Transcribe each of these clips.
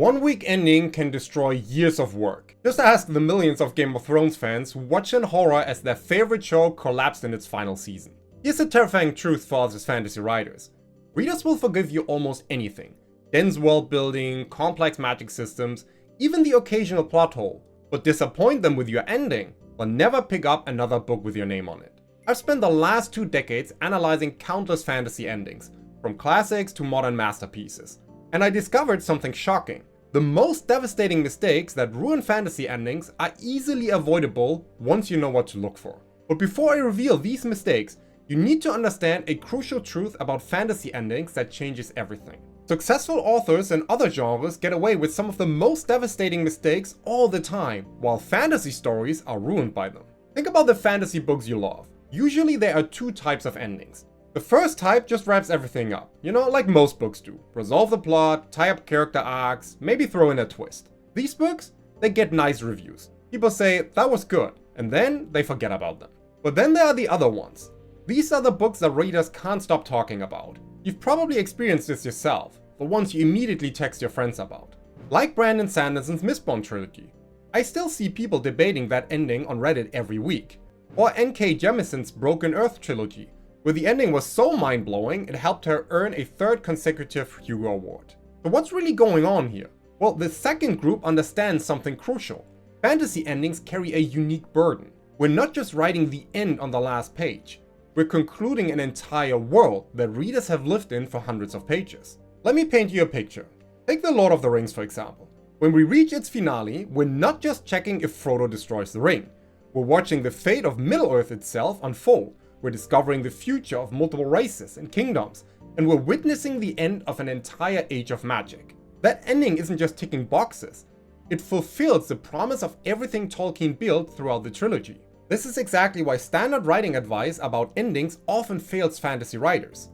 One week ending can destroy years of work. Just ask the millions of Game of Thrones fans who watch in horror as their favorite show collapsed in its final season. Here's a terrifying truth for us as fantasy writers. Readers will forgive you almost anything. Dense world building, complex magic systems, even the occasional plot hole. But disappoint them with your ending, but never pick up another book with your name on it. I've spent the last 2 decades analyzing countless fantasy endings, from classics to modern masterpieces. And I discovered something shocking. The most devastating mistakes that ruin fantasy endings are easily avoidable once you know what to look for. But before I reveal these mistakes, you need to understand a crucial truth about fantasy endings that changes everything. Successful authors in other genres get away with some of the most devastating mistakes all the time, while fantasy stories are ruined by them. Think about the fantasy books you love. Usually there are 2 types of endings. The first type just wraps everything up, like most books do. Resolve the plot, tie up character arcs, maybe throw in a twist. These books, they get nice reviews. People say, that was good, and then they forget about them. But then there are the other ones. These are the books that readers can't stop talking about. You've probably experienced this yourself, the ones you immediately text your friends about. Like Brandon Sanderson's Mistborn trilogy. I still see people debating that ending on Reddit every week. Or N.K. Jemisin's Broken Earth trilogy, where the ending was so mind-blowing it helped her earn a 3rd consecutive Hugo Award. So what's really going on here? Well, the second group understands something crucial. Fantasy endings carry a unique burden. We're not just writing the end on the last page. We're concluding an entire world that readers have lived in for hundreds of pages. Let me paint you a picture. Take The Lord of the Rings, for example. When we reach its finale, we're not just checking if Frodo destroys the ring. We're watching the fate of Middle-earth itself unfold. We're discovering the future of multiple races and kingdoms, and we're witnessing the end of an entire age of magic. That ending isn't just ticking boxes. It fulfills the promise of everything Tolkien built throughout the trilogy. This is exactly why standard writing advice about endings often fails fantasy writers.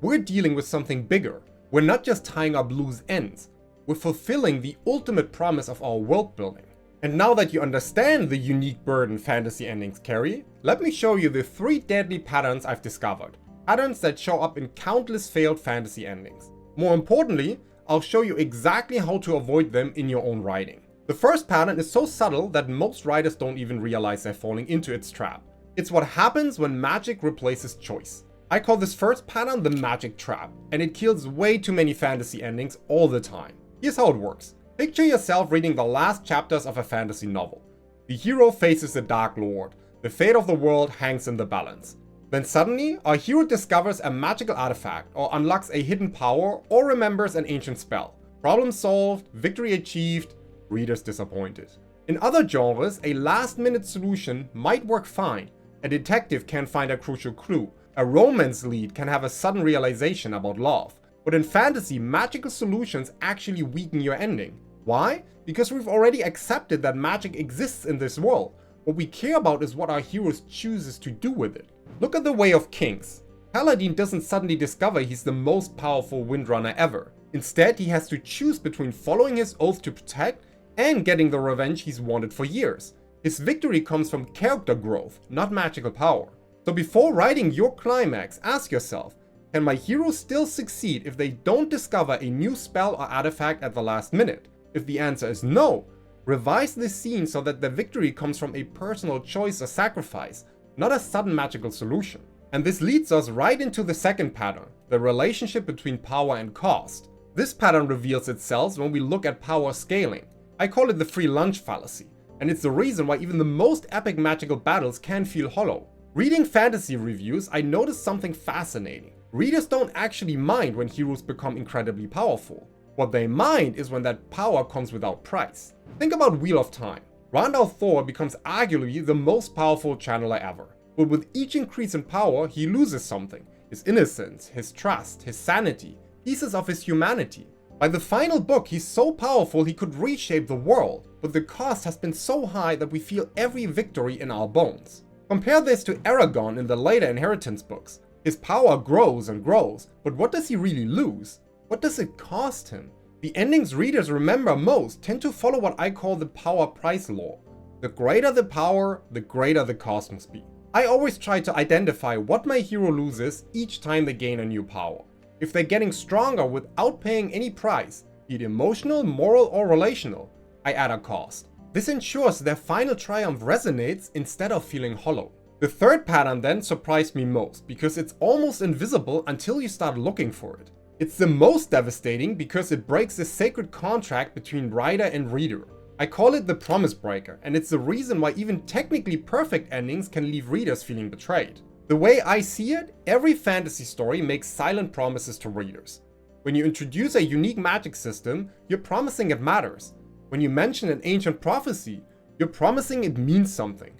We're dealing with something bigger. We're not just tying up loose ends. We're fulfilling the ultimate promise of our world building. And now that you understand the unique burden fantasy endings carry, let me show you the 3 deadly patterns I've discovered. Patterns that show up in countless failed fantasy endings. More importantly, I'll show you exactly how to avoid them in your own writing. The first pattern is so subtle that most writers don't even realize they're falling into its trap. It's what happens when magic replaces choice. I call this first pattern the magic trap, and it kills way too many fantasy endings all the time. Here's how it works. Picture yourself reading the last chapters of a fantasy novel. The hero faces the Dark Lord. The fate of the world hangs in the balance. Then suddenly, our hero discovers a magical artifact, or unlocks a hidden power, or remembers an ancient spell. Problem solved, victory achieved, readers disappointed. In other genres, a last-minute solution might work fine. A detective can find a crucial clue. A romance lead can have a sudden realization about love. But in fantasy, magical solutions actually weaken your ending. Why? Because we've already accepted that magic exists in this world. What we care about is what our hero chooses to do with it. Look at the Way of Kings. Paladin doesn't suddenly discover he's the most powerful windrunner ever. Instead, he has to choose between following his oath to protect and getting the revenge he's wanted for years. His victory comes from character growth, not magical power. So before writing your climax, ask yourself, can my hero still succeed if they don't discover a new spell or artifact at the last minute? If the answer is no, revise the scene so that the victory comes from a personal choice or sacrifice, not a sudden magical solution. And this leads us right into the second pattern, the relationship between power and cost. This pattern reveals itself when we look at power scaling. I call it the free lunch fallacy, and it's the reason why even the most epic magical battles can feel hollow. Reading fantasy reviews, I noticed something fascinating. Readers don't actually mind when heroes become incredibly powerful. What they mind is when that power comes without price. Think about Wheel of Time. Randall Thor becomes arguably the most powerful channeler ever. But with each increase in power, he loses something. His innocence, his trust, his sanity, pieces of his humanity. By the final book, he's so powerful he could reshape the world, but the cost has been so high that we feel every victory in our bones. Compare this to Aragorn in the later Inheritance books. His power grows and grows, but what does he really lose? What does it cost him? The endings readers remember most tend to follow what I call the power price law. The greater the power, the greater the cost must be. I always try to identify what my hero loses each time they gain a new power. If they're getting stronger without paying any price, be it emotional, moral, or relational, I add a cost. This ensures their final triumph resonates instead of feeling hollow. The third pattern then surprised me most because it's almost invisible until you start looking for it. It's the most devastating because it breaks the sacred contract between writer and reader. I call it the promise breaker, and it's the reason why even technically perfect endings can leave readers feeling betrayed. The way I see it, every fantasy story makes silent promises to readers. When you introduce a unique magic system, you're promising it matters. When you mention an ancient prophecy, you're promising it means something.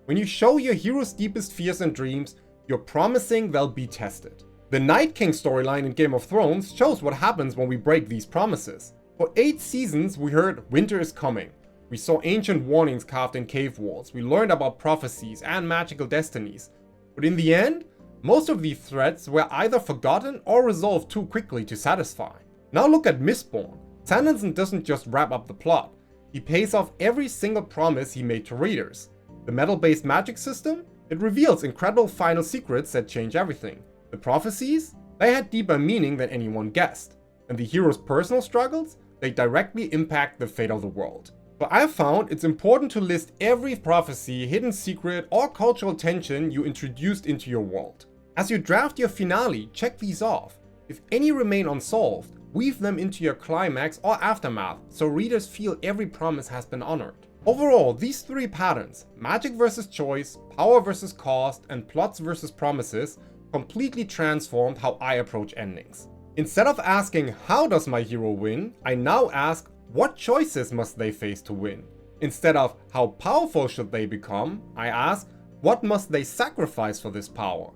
When you show your hero's deepest fears and dreams, you're promising they'll be tested. The Night King storyline in Game of Thrones shows what happens when we break these promises. For 8 seasons we heard winter is coming. We saw ancient warnings carved in cave walls. We learned about prophecies and magical destinies. But in the end, most of these threats were either forgotten or resolved too quickly to satisfy. Now look at Mistborn. Sanderson doesn't just wrap up the plot. He pays off every single promise he made to readers. The metal-based magic system? It reveals incredible final secrets that change everything. The prophecies? They had deeper meaning than anyone guessed. And the hero's personal struggles? They directly impact the fate of the world. But I've found it's important to list every prophecy, hidden secret, or cultural tension you introduced into your world. As you draft your finale, check these off. If any remain unsolved, weave them into your climax or aftermath so readers feel every promise has been honored. Overall, these 3 patterns, magic versus choice, power versus cost, and plots versus promises, completely transformed how I approach endings. Instead of asking how does my hero win, I now ask what choices must they face to win. Instead of how powerful should they become, I ask what must they sacrifice for this power.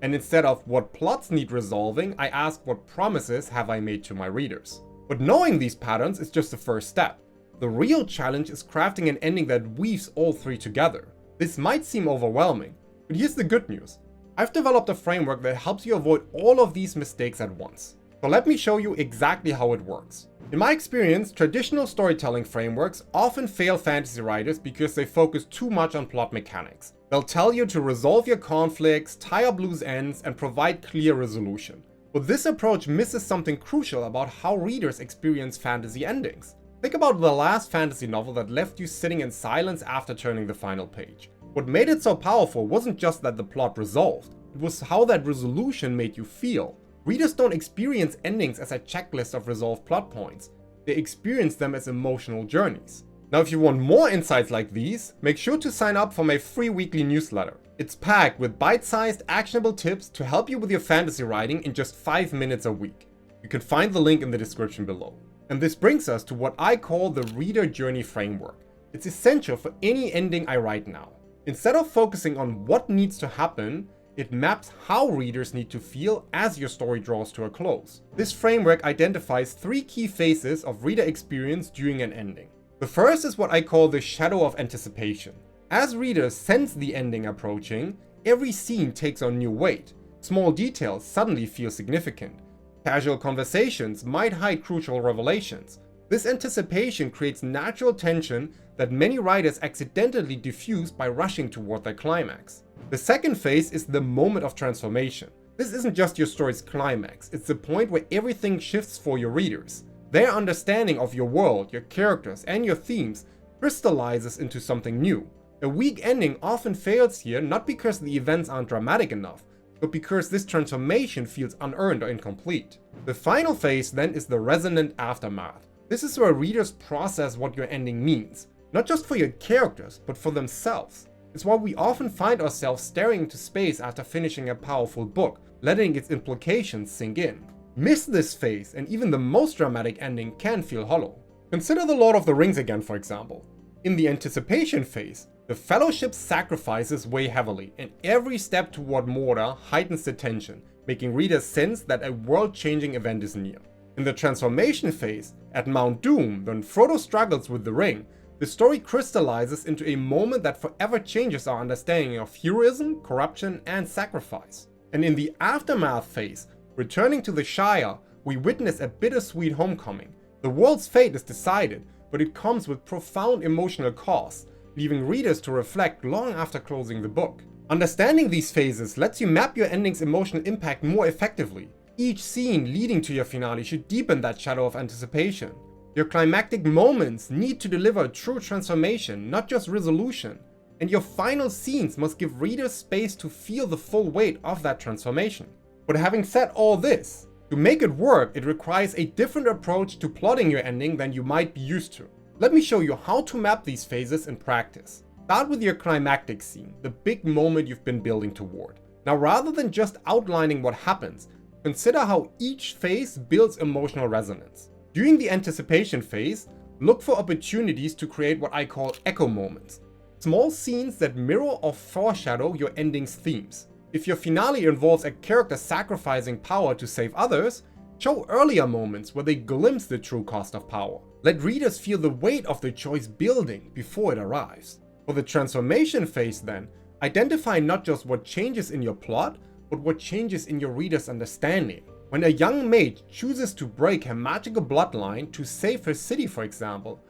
And instead of what plots need resolving, I ask what promises have I made to my readers. But knowing these patterns is just the first step. The real challenge is crafting an ending that weaves all 3 together. This might seem overwhelming, but here's the good news. I've developed a framework that helps you avoid all of these mistakes at once. So let me show you exactly how it works. In my experience, traditional storytelling frameworks often fail fantasy writers because they focus too much on plot mechanics. They'll tell you to resolve your conflicts, tie up loose ends, and provide clear resolution. But this approach misses something crucial about how readers experience fantasy endings. Think about the last fantasy novel that left you sitting in silence after turning the final page. What made it so powerful wasn't just that the plot resolved, it was how that resolution made you feel. Readers don't experience endings as a checklist of resolved plot points. They experience them as emotional journeys. Now, if you want more insights like these, make sure to sign up for my free weekly newsletter. It's packed with bite-sized, actionable tips to help you with your fantasy writing in just 5 minutes a week. You can find the link in the description below. And this brings us to what I call the Reader Journey Framework. It's essential for any ending I write now. Instead of focusing on what needs to happen, it maps how readers need to feel as your story draws to a close. This framework identifies 3 key phases of reader experience during an ending. The first is what I call the shadow of anticipation. As readers sense the ending approaching, every scene takes on new weight. Small details suddenly feel significant. Casual conversations might hide crucial revelations. This anticipation creates natural tension that many writers accidentally diffuse by rushing toward their climax. The second phase is the moment of transformation. This isn't just your story's climax, it's the point where everything shifts for your readers. Their understanding of your world, your characters, and your themes crystallizes into something new. A weak ending often fails here not because the events aren't dramatic enough, but because this transformation feels unearned or incomplete. The final phase then is the resonant aftermath. This is where readers process what your ending means, not just for your characters, but for themselves. It's why we often find ourselves staring into space after finishing a powerful book, letting its implications sink in. Miss this phase and even the most dramatic ending can feel hollow. Consider The Lord of the Rings again, for example. In the anticipation phase, the Fellowship's sacrifices weigh heavily, and every step toward Mordor heightens the tension, making readers sense that a world-changing event is near. In the transformation phase, at Mount Doom, when Frodo struggles with the ring, the story crystallizes into a moment that forever changes our understanding of heroism, corruption, and sacrifice. And in the aftermath phase, returning to the Shire, we witness a bittersweet homecoming. The world's fate is decided, but it comes with profound emotional cost, leaving readers to reflect long after closing the book. Understanding these phases lets you map your ending's emotional impact more effectively. Each scene leading to your finale should deepen that shadow of anticipation. Your climactic moments need to deliver true transformation, not just resolution. And your final scenes must give readers space to feel the full weight of that transformation. But having said all this, to make it work, it requires a different approach to plotting your ending than you might be used to. Let me show you how to map these phases in practice. Start with your climactic scene, the big moment you've been building toward. Now, rather than just outlining what happens, consider how each phase builds emotional resonance. During the anticipation phase, look for opportunities to create what I call echo moments. Small scenes that mirror or foreshadow your ending's themes. If your finale involves a character sacrificing power to save others, show earlier moments where they glimpse the true cost of power. Let readers feel the weight of the choice building before it arrives. For the transformation phase then, identify not just what changes in your plot, but what changes in your reader's understanding. When a young mage chooses to break her magical bloodline to save her city, for example,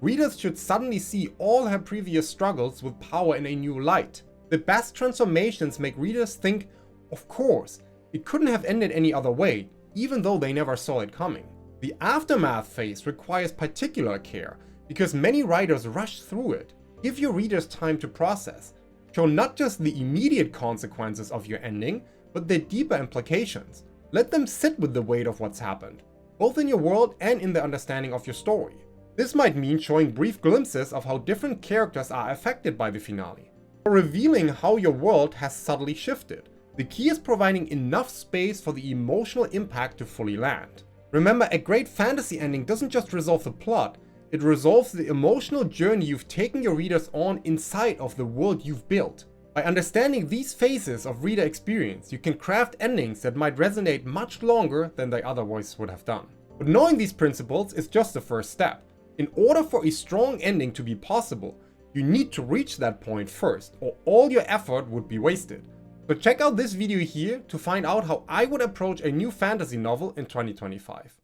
readers should suddenly see all her previous struggles with power in a new light. The best transformations make readers think, of course, it couldn't have ended any other way, even though they never saw it coming. The aftermath phase requires particular care, because many writers rush through it. Give your readers time to process. Show not just the immediate consequences of your ending, but their deeper implications. Let them sit with the weight of what's happened, both in your world and in the understanding of your story. This might mean showing brief glimpses of how different characters are affected by the finale, or revealing how your world has subtly shifted. The key is providing enough space for the emotional impact to fully land. Remember, a great fantasy ending doesn't just resolve the plot, it resolves the emotional journey you've taken your readers on inside of the world you've built. By understanding these phases of reader experience, you can craft endings that might resonate much longer than they otherwise would have done. But knowing these principles is just the first step. In order for a strong ending to be possible, you need to reach that point first, or all your effort would be wasted. So check out this video here to find out how I would approach a new fantasy novel in 2025.